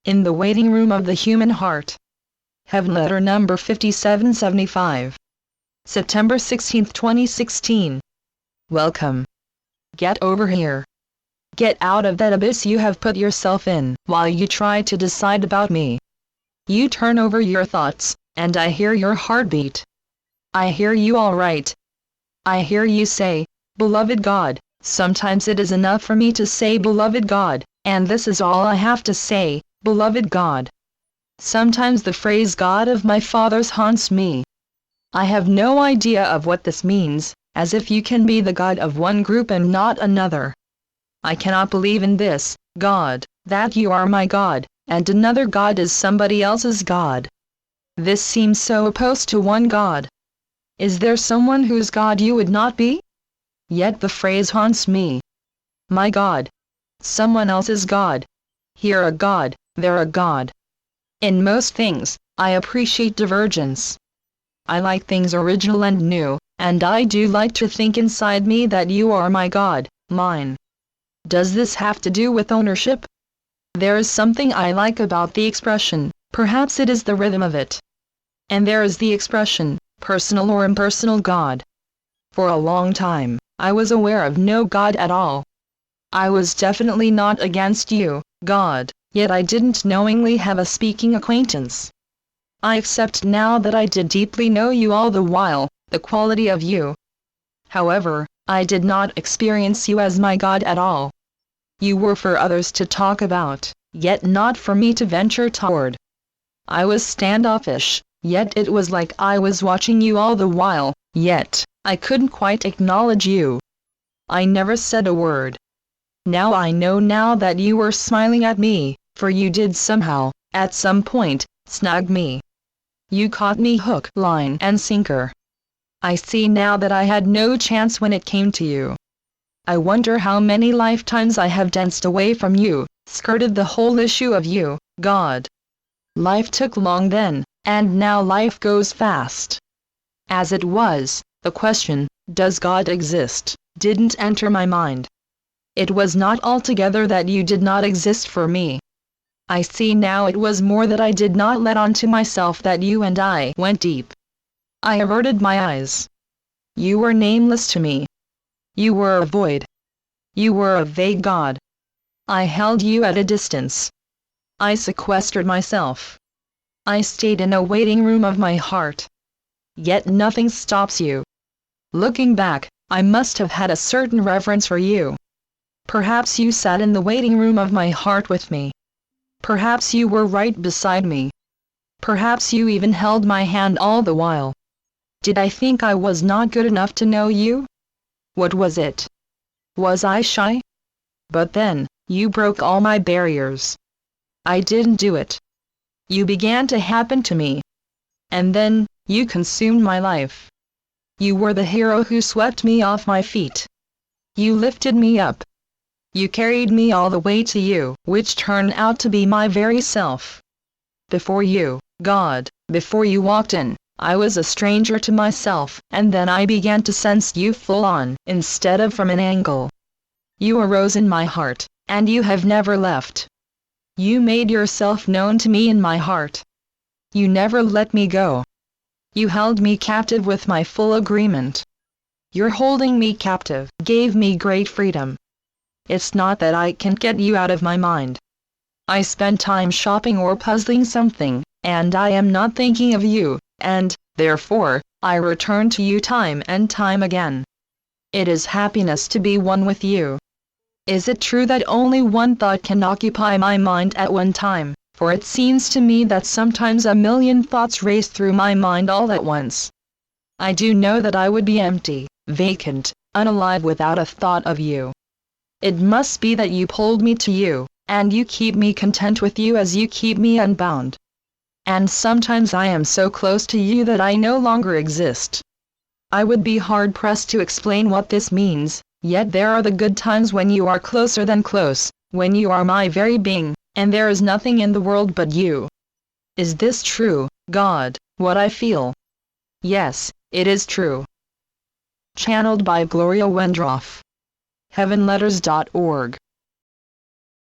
In the waiting room of the human heart. Heavenletter number 5775. September 16, 2016. Welcome. Get over here. Get out of that abyss you have put yourself in while you try to decide about me. You turn over your thoughts, and I hear your heartbeat. I hear you all right. I hear you say, "Beloved God." Sometimes it is enough for me to say "Beloved God," and this is all I have to say, "Beloved God." Sometimes the phrase "God of my fathers" haunts me. I have no idea of what this means, as if you can be the God of one group and not another. I cannot believe in this, God, that you are my God, and another God is somebody else's God. This seems so opposed to one God. Is there someone whose God you would not be? Yet the phrase haunts me. My God. Someone else's God. Here a God, there a God. In most things, I appreciate divergence. I like things original and new, and I do like to think inside me that you are my God, mine. Does this have to do with ownership? There is something I like about the expression, perhaps it is the rhythm of it. And there is the expression, personal or impersonal God. For a long time, I was aware of no God at all. I was definitely not against you, God, yet I didn't knowingly have a speaking acquaintance. I accept now that I did deeply know you all the while, the quality of you. However, I did not experience you as my God at all. You were for others to talk about, yet not for me to venture toward. I was standoffish, yet it was like I was watching you all the while, yet I couldn't quite acknowledge you. I never said a word. Now I know now that you were smiling at me, for you did somehow, at some point, snag me. You caught me hook, line, and sinker. I see now that I had no chance when it came to you. I wonder how many lifetimes I have danced away from you, skirted the whole issue of you, God. Life took long then, and now life goes fast. As it was, the question, does God exist, didn't enter my mind. It was not altogether that you did not exist for me. I see now it was more that I did not let on to myself that you and I went deep. I averted my eyes. You were nameless to me. You were a void. You were a vague God. I held you at a distance. I sequestered myself. I stayed in a waiting room of my heart. Yet nothing stops you. Looking back, I must have had a certain reverence for you. Perhaps you sat in the waiting room of my heart with me. Perhaps you were right beside me. Perhaps you even held my hand all the while. Did I think I was not good enough to know you? What was it? Was I shy? But then, you broke all my barriers. I didn't do it. You began to happen to me. And then, you consumed my life. You were the hero who swept me off my feet. You lifted me up. You carried me all the way to you, which turned out to be my very self. Before you, God, before you walked in, I was a stranger to myself, and then I began to sense you full on, instead of from an angle. You arose in my heart, and you have never left. You made yourself known to me in my heart. You never let me go. You held me captive with my full agreement. Your holding me captive gave me great freedom. It's not that I can't get you out of my mind. I spend time shopping or puzzling something, and I am not thinking of you, and, therefore, I return to you time and time again. It is happiness to be one with you. Is it true that only one thought can occupy my mind at one time? For it seems to me that sometimes a million thoughts race through my mind all at once. I do know that I would be empty, vacant, unalive without a thought of you. It must be that you pulled me to you, and you keep me content with you as you keep me unbound. And sometimes I am so close to you that I no longer exist. I would be hard-pressed to explain what this means, yet there are the good times when you are closer than close, when you are my very being, and there is nothing in the world but you. Is this true, God, what I feel? Yes, it is true. Channeled by Gloria Wendroff. Heavenletters.org